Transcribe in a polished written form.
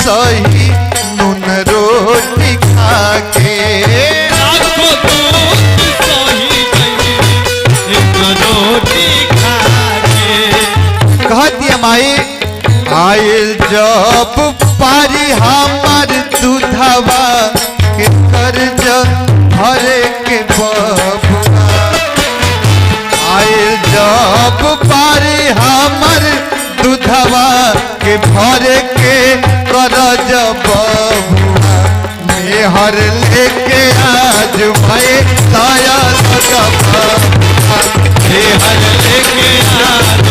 सही नून रोटी खाके कह दिया माई आयल जब पारी हमार दूधवा के कर्ज भरे के बबुआ आयल जब पारी हमार दूधवा के भरे के कर्ज बबुआ मेहर लेके आज भाई साया मेहर लेके आज